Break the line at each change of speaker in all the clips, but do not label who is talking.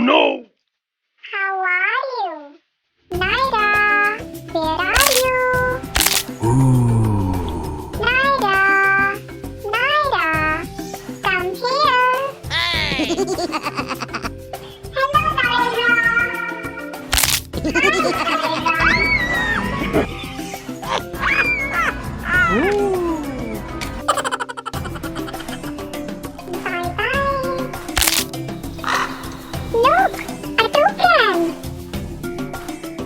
no!
How are you? Naira, where are you?
Ooh.
Naira, Naira, come here.
Hey!
Hello, Naira. Hi, Naira.
Ooh.
Bye-bye. Look, a toucan.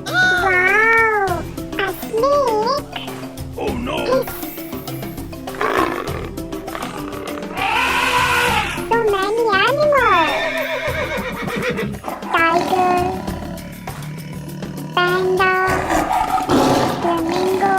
Wow, a snake.
Oh no!
So many animals. Tiger, panda, flamingo.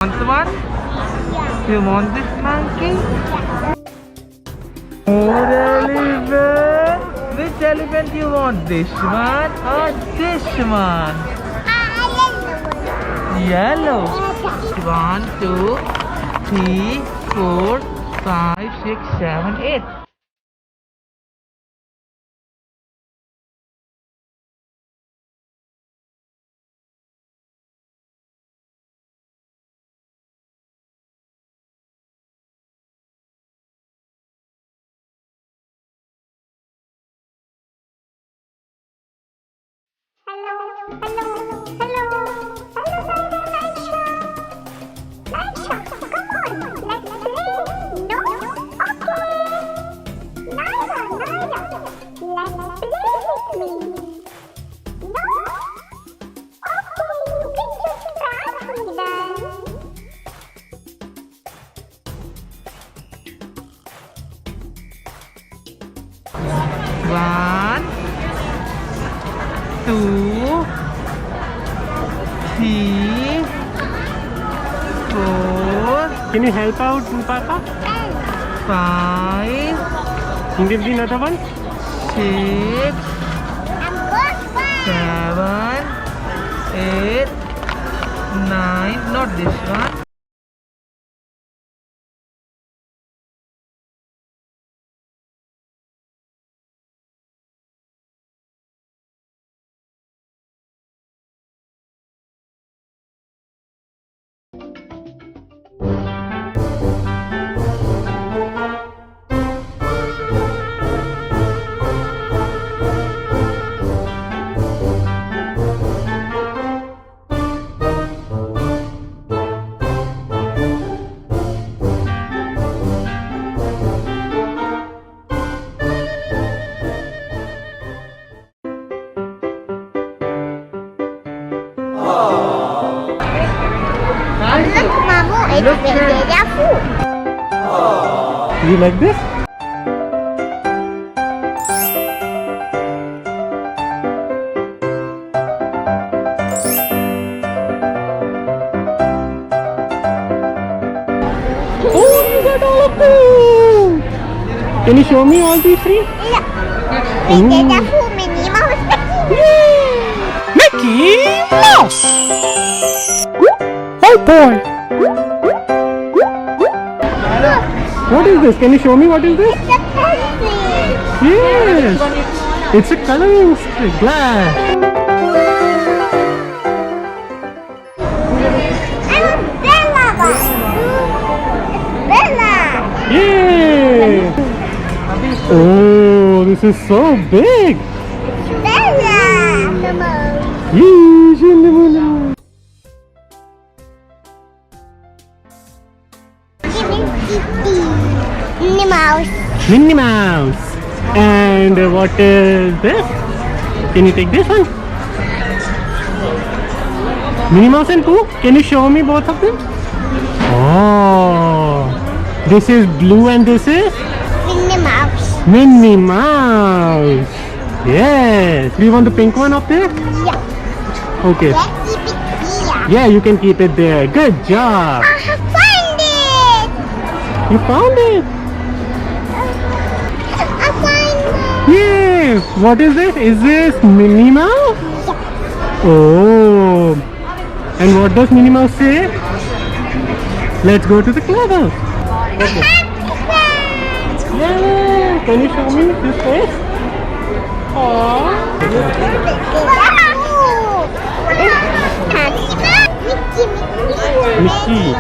Want one? You want this monkey? Oh, elephant! Which elephant you want? This one or this one? Yellow. 1, 2, 3, 4, 5, 6, 7, 8.
Hello, hello, hello, hello, Naira Naisha. Naisha, come on, let's play. No? Okay. Naira, Naira, let's play with me. No? Okay, you can just catch me then.
One, 2, 3, 4,
Can you help out, Papa?
5,
Can you give me another one?
6,
I'm good, bye.
7, 8, 9, not this one. Look at
Their food.
You like this? Oh, you got all of them! Can you show me all these three?
Look. Their food. Minnie Mouse.
Mickey Mouse! Oh boy! What is this? Can you show me what is this?
It's a pencil.
Yes! It's a coloring glass.
Bella. Bella.
Yay! Oh, this is so big!
Bella.
Yeesh,
Minnie Mouse.
Minnie Mouse. And what is this? Can you take this one? Minnie Mouse and Pooh? Can you show me both of them? Oh, this is blue and this is
Minnie Mouse.
Minnie Mouse. Yes. Do you want the pink one up there?
Yeah.
Okay.
Let's keep it here.
Yeah, you can keep it there. Good job.
I have found it.
You found it.
I find it.
Yay! What is this? Is this Minnie Mouse? Oh. And what does Minnie Mouse say? Let's go to the clubhouse. Yeah. Can you show me this face? Aww. Mickey.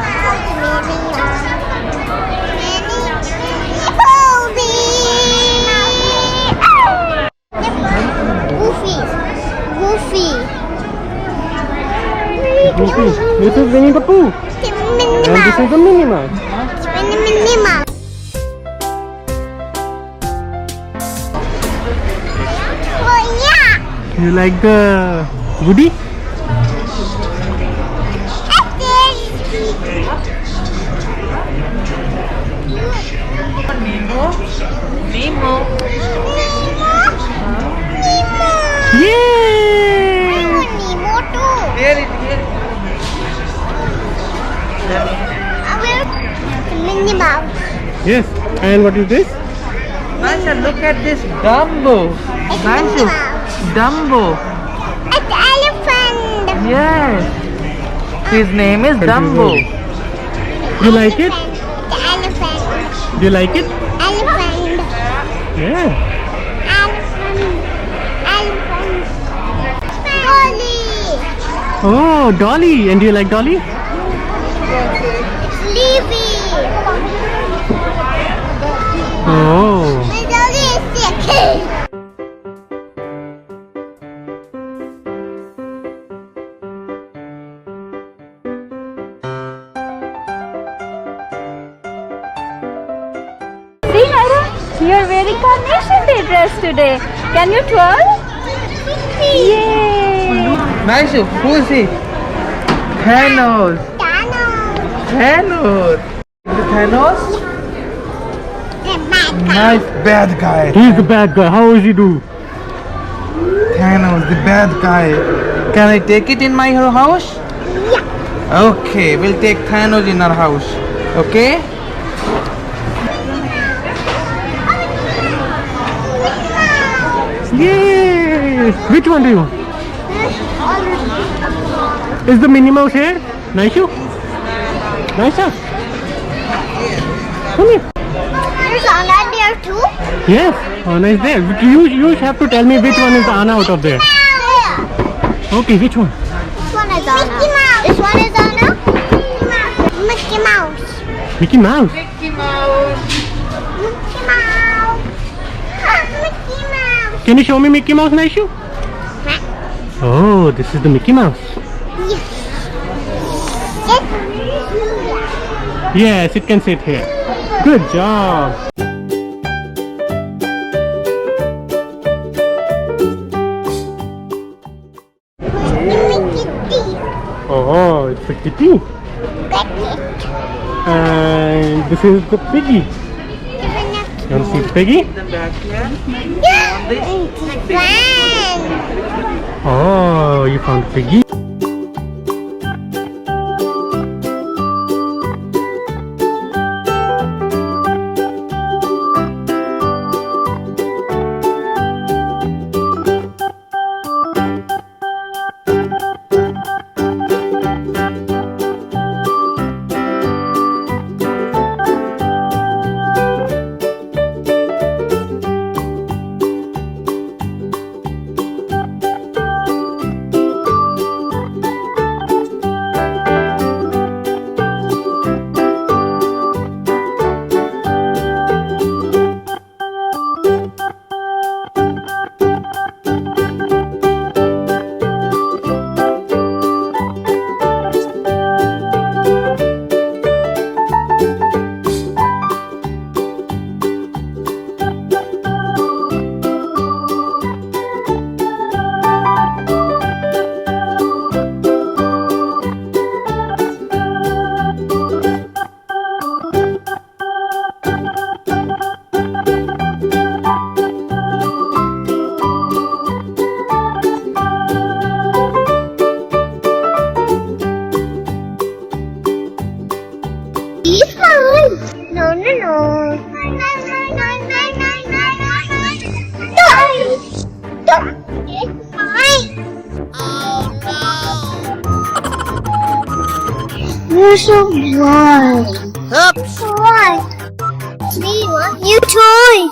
Goofy. This is Winnie the Pooh. And this is the Minnie Mouse.
Minnie Mouse. Oh yeah.
You like the Woody?
Nemo.
Yay!
Nemo too.
Here it is.
Minnie Mouse.
Yes. And what is this?
Naisha, look at this Dumbo.
It's
Naisha,
Minnie Mouse.
Dumbo.
It's elephant.
Yes. His name is Dumbo.
You like it?
The elephant.
Do you like it?
Elephant.
Yeah.
Elephant. Dolly.
Oh, Dolly. And do you like Dolly?
Sleepy.
Oh.
My Dolly is sick.
See, Naira, you're wearing carnation day dress today. Can you twirl? Yay!
Naisha, who is he? Thanos. Thanos. Is it Thanos? Nice bad guy.
He's the bad guy. How does he do?
Thanos, the bad guy. Can I take it in my house? Yeah. Okay, we'll take Thanos in our house. Okay?
Yay! Which one do you want? Is the Minnie Mouse here? Naisha? Naisha? Come here.
There's Anna there too.
Yes, Anna is there. But you have to tell me which one is Anna out of there. Okay, which one?
This one is Anna. This one is Anna. Mickey Mouse.
Mickey Mouse.
Mickey Mouse.
Mickey Mouse. Mickey Mouse.
Can you show me Mickey Mouse, Naisha? Oh, this is the Mickey Mouse. Yes, it can sit here. Good job. Oh, it's a kitty. And this is the piggy. You want to see piggy? Oh, you found piggy.
You're so bored. Oops. What? Me want new toy.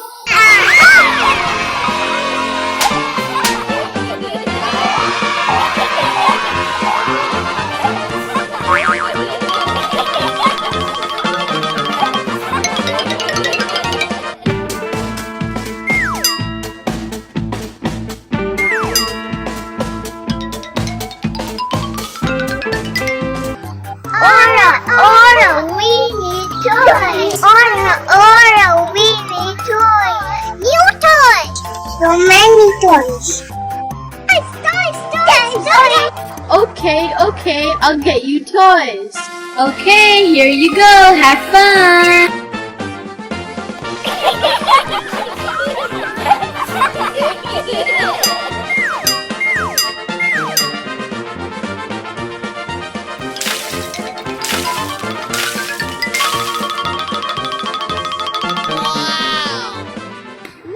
Ora, we need toys. Ora, we need toys. New toys. So many toys. Toys.
Okay, I'll get you toys. Okay, here you go. Have fun.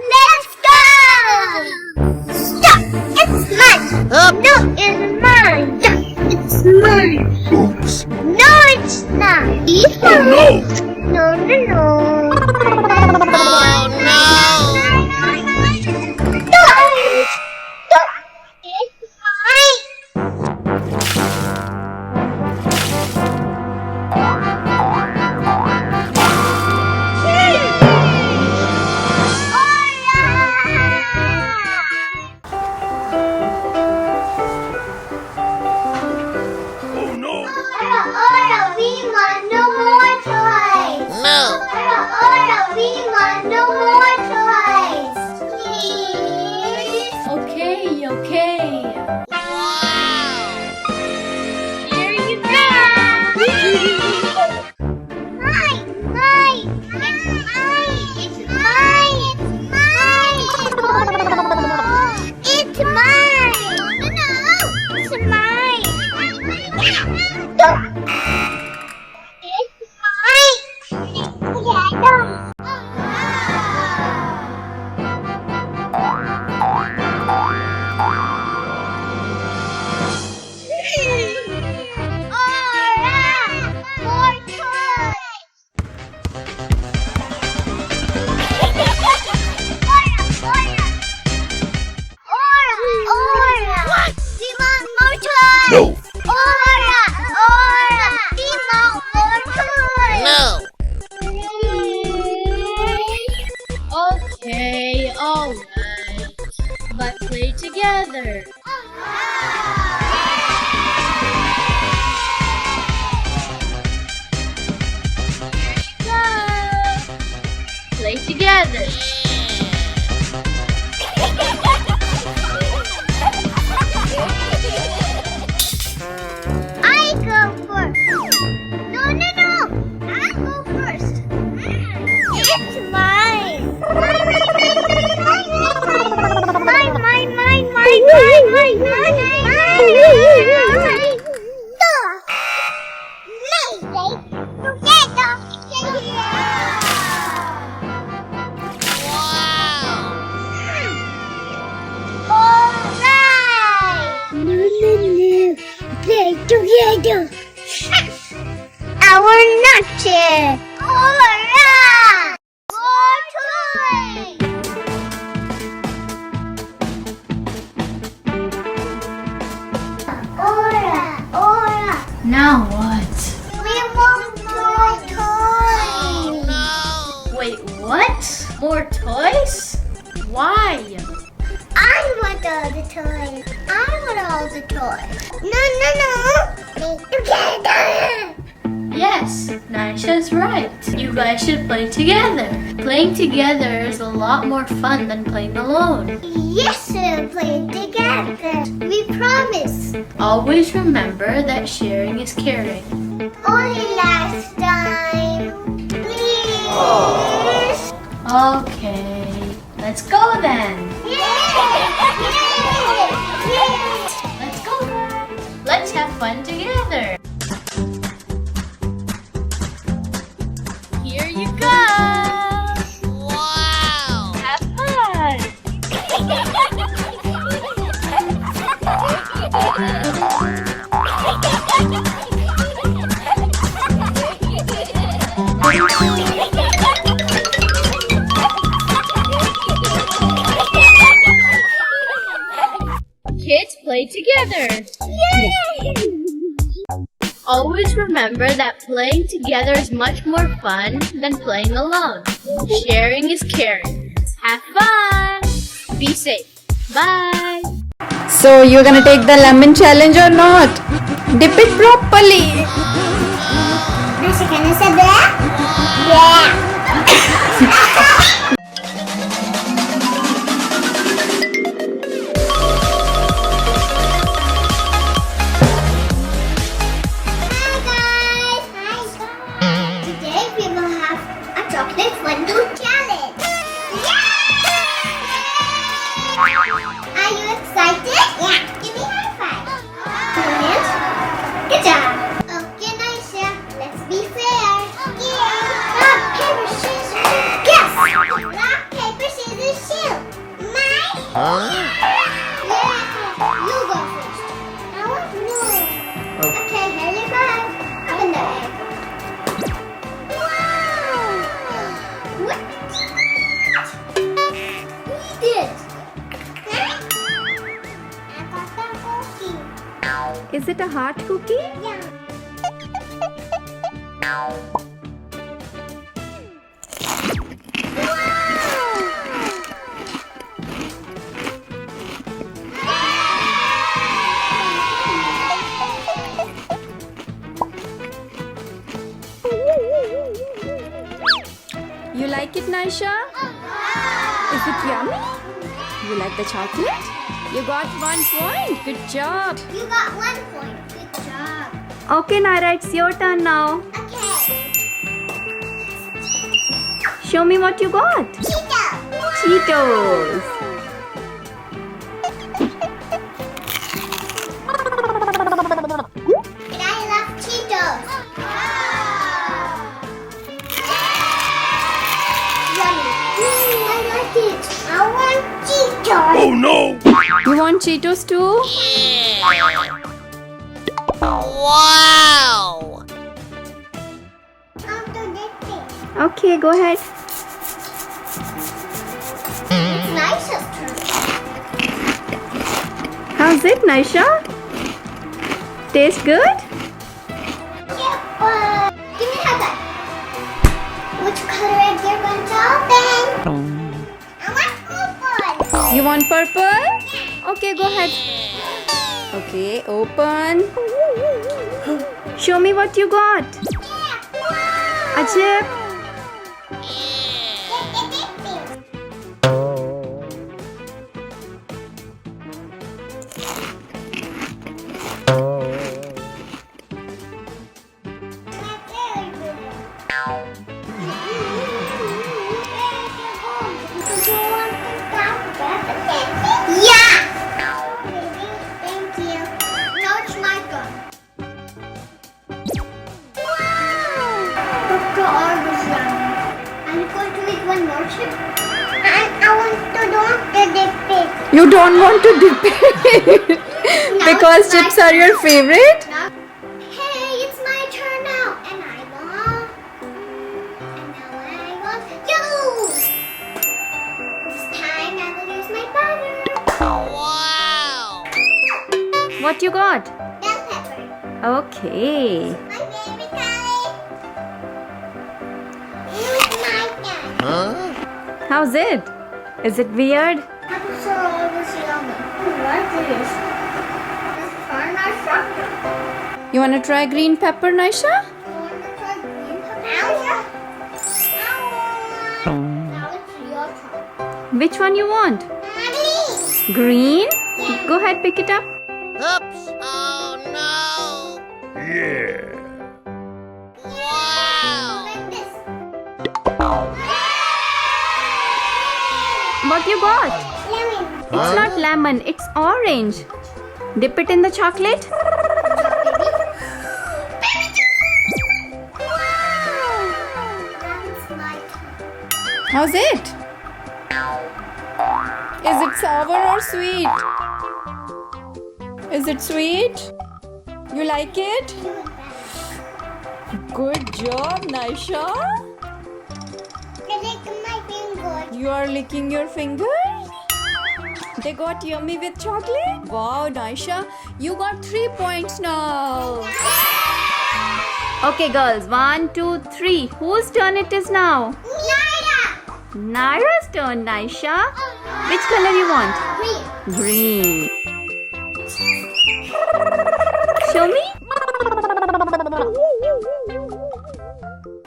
Let's go. Stop. It's mine. No, it's mine. It's mine.
Oops.
No, it's not. Oh no. No. Oh no. Stop. It's mine.
Oh no.
Ora, we want no more toys.
No.
Ora, we want no more toys. Please.
Okay. Here you go.
Mine. It's mine. It's mine. No. It's mine. Stop. It's mine. Ora, more toys. Ora. We want more toys.
No.
Ora. We want more toys.
No.
Okay, alright. But play together. Go. Play together.
I go first. No. do. Our nutshell. Alright. More toys. Ora.
Now what?
We want more toys.
Wait, what? More toys? Why?
I want all the toys. I want all the toys. No. Together.
Yes, Naisha's right. You guys should play together. Playing together is a lot more fun than playing alone.
Yes, we'll play together. We promise.
Always remember that sharing is caring.
Only last time. Please.
Okay, let's go then. Let's go then. Let's have fun together. Here you go. Wow. Have fun. Kids play together.
Yay!
Always remember that playing together is much more fun than playing alone. Sharing is caring. Have fun. Be safe. Bye.
So you're gonna take the lemon challenge or not? Dip it properly.
Naisha, can you say that? Yeah. Today we will have a chocolate fondue challenge. Yay! Are you excited? Yeah. Give me a high five. Yes. Good job. Okay, Naisha. Let's be fair. Yeah. Rock, paper, scissors. Guess. Rock, paper, scissors, shoot. Mine. Yeah. You go first. I want to know. Okay, here you go. Open the egg. Wow! What? Eat it! I got the cookie.
Is it a hard cookie?
Yeah.
You like it, Naisha? Is it yummy? You like the chocolate? You got 1 point. Good job.
You got 1 point. Good job.
Okay, Naira, it's your turn now.
Okay.
Show me what you got.
Cheetah.
Cheetos.
And I love Cheetos. Yummy. I like it. I want Cheetos.
You want Cheetos too?
Come to this thing.
Okay, go ahead.
It's Naisha's turn.
How's it, Naisha? Tastes good?
Give me a high five. Which color egg you're going to open? I want purple.
You want purple? Okay, go ahead. Okay, open. Show me what you got. A chip.
Yeah! Thank you. Now it's my turn. Dr. Argosian, I'm going to make one more chip. And I want to dip it.
You don't want to dip it
Now
because
it's my
chips are your favorite?
Now,
What you got?
Bell pepper.
Okay.
My favorite color. Use my pen.
How's it? Is it weird?
I'm so yummy. What is this?
You wanna try green pepper, Naisha?
Now it's your turn.
Which one you want?
Mommy.
Green? Go ahead, pick it up.
Oops! Oh no! Wow!
Like this.
What you got?
Lemon.
It's not lemon, it's orange. Dip it in the chocolate.
Now it's my turn.
How's it? Is it sour or sweet? Is it sweet? You like it? Good job, Naisha.
I lick my finger.
You are licking your fingers? They got yummy with chocolate? Wow, Naisha, you got 3 points now. Okay, girls, 1, 2, 3. Whose turn it is now?
Naira.
Naira's turn, Naisha. Which color you want?
Green.
Green. Show me.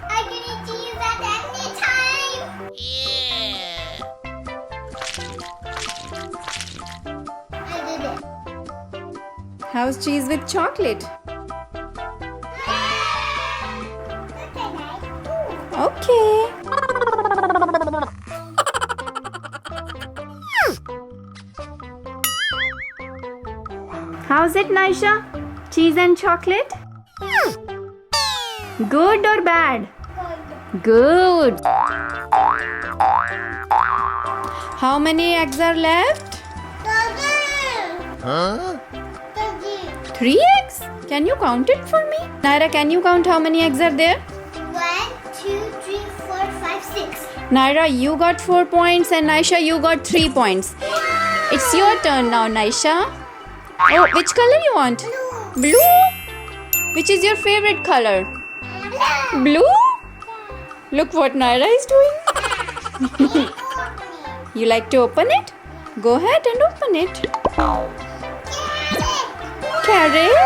I can eat cheese at any time.
Yeah!
I did it.
How's cheese with chocolate? Okay. How's it, Naisha? Cheese and chocolate? Good or bad? Good. How many eggs are left?
Huh?
3 eggs? Can you count it for me? Naira, can you count how many eggs are there?
1, 2, 3, 4, 5, 6.
Naira, you got 4 points and Naisha, you got 3 points. It's your turn now, Naisha. Oh, which color you want? Blue? Which is your favorite color? Blue? Look what Naira is doing. You like to open it? Go ahead and open it. Carrot?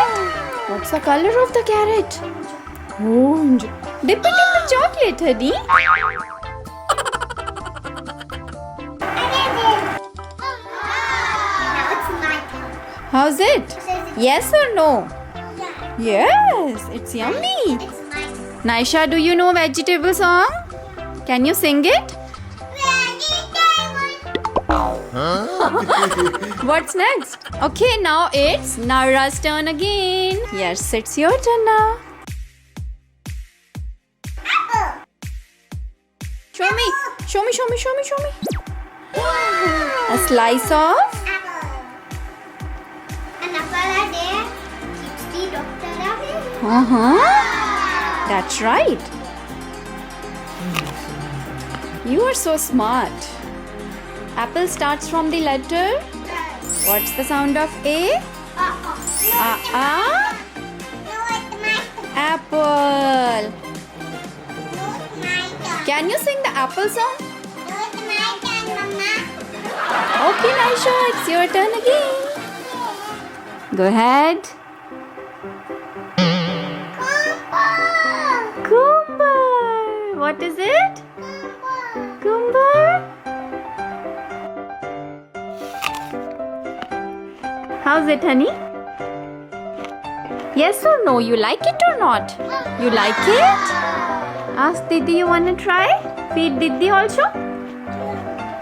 What's the color of the carrot? Orange. Dip it in the chocolate, honey.
Now it's my turn.
How's it? Yes or no? Yes, it's yummy.
It's my turn.
Naisha, do you know vegetable song? Can you sing it? What's next? Okay, now it's Naira's turn again. Yes, it's your turn now. Show me. Show me, show me, show me, show me. A slice of
An apple there keeps the doctor away.
That's right. You are so smart. Apple starts from the letter. What's the sound of A? Apple. Can you sing the apple song? Okay, Naisha, it's your turn again. Go ahead. Kumbar. What is it? Kumbar. How's it, honey? Yes or no? You like it or not? You like it? Ask Didi, you wanna try? Feed Didi also?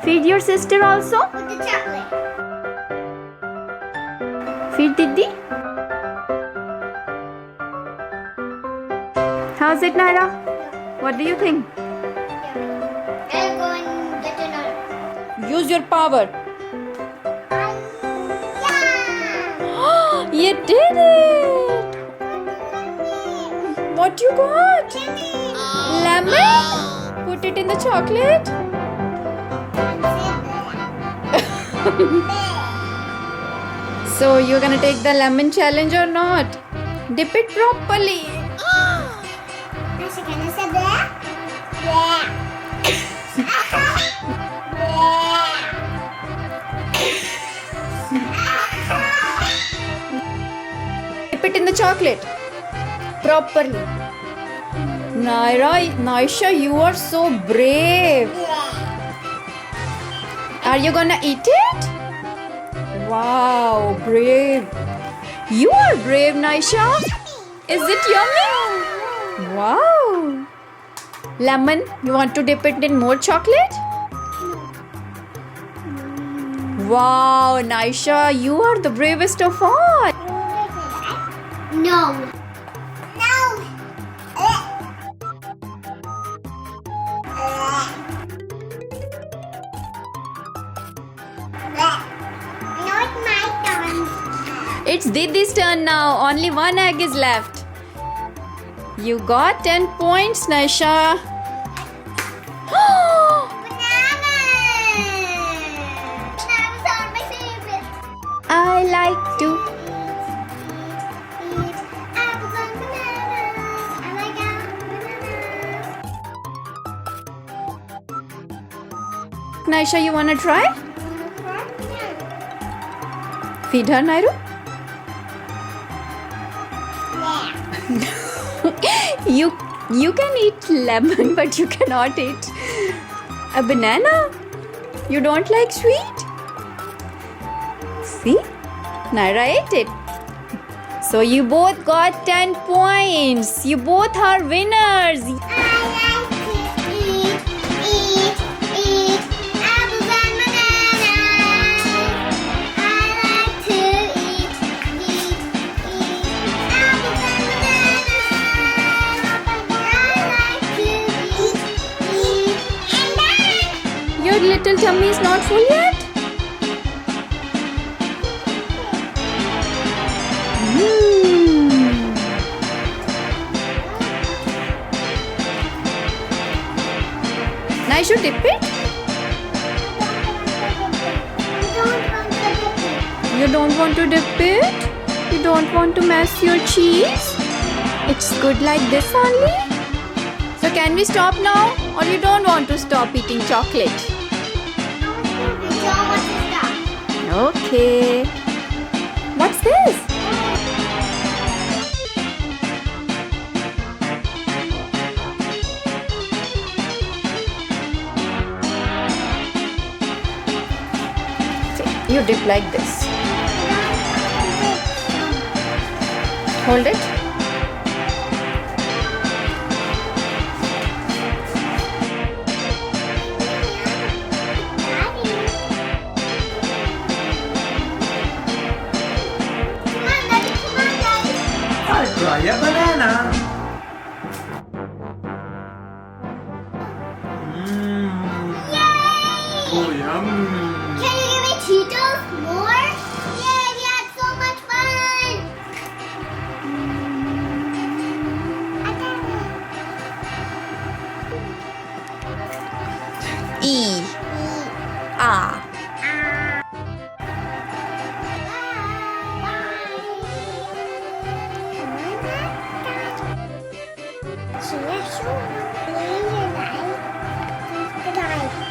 Feed your sister also?
With the chocolate.
Feed Didi. How's it, Naira? What do you think?
I'll go and get another.
Use your power. You did it! What you got? Lemon? Put it in the chocolate. So you're gonna take the lemon challenge or not? Dip it properly.
Naisha, can you say bleh? Bleh.
Dip it in the chocolate properly. Naisha, you are so brave. Are you gonna eat it? Wow, brave. You are brave, Naisha. Is it yummy? Wow. Lemon, you want to dip it in more chocolate? Wow, Naisha, you are the bravest of all.
No. No. Now it's my turn.
It's Didi's turn now. Only one egg is left. You got 10 points, Naisha.
Bananas are my favorite.
I like to.
Eat apples and bananas. I like bananas.
Naisha, you wanna try? Feed her, Nairu. You can eat lemon, but you cannot eat a banana. You don't like sweet? See? Naira ate it. So you both got 10 points. You both are winners.
I like to eat apples and bananas. I like to eat apples and bananas. I like to eat.
Your little tummy is not full yet? Naisha, dip it. You don't want to dip it? You don't want to mess your cheese? It's good like this only? So can we stop now? Or you don't want to stop eating chocolate? Okay. What's this? You dip like this. Hold it.
I'll try a banana. Oh, yum.
Can you give me Cheetos more? Yay, we had so much fun! I got it.
E. Ah.
Bye.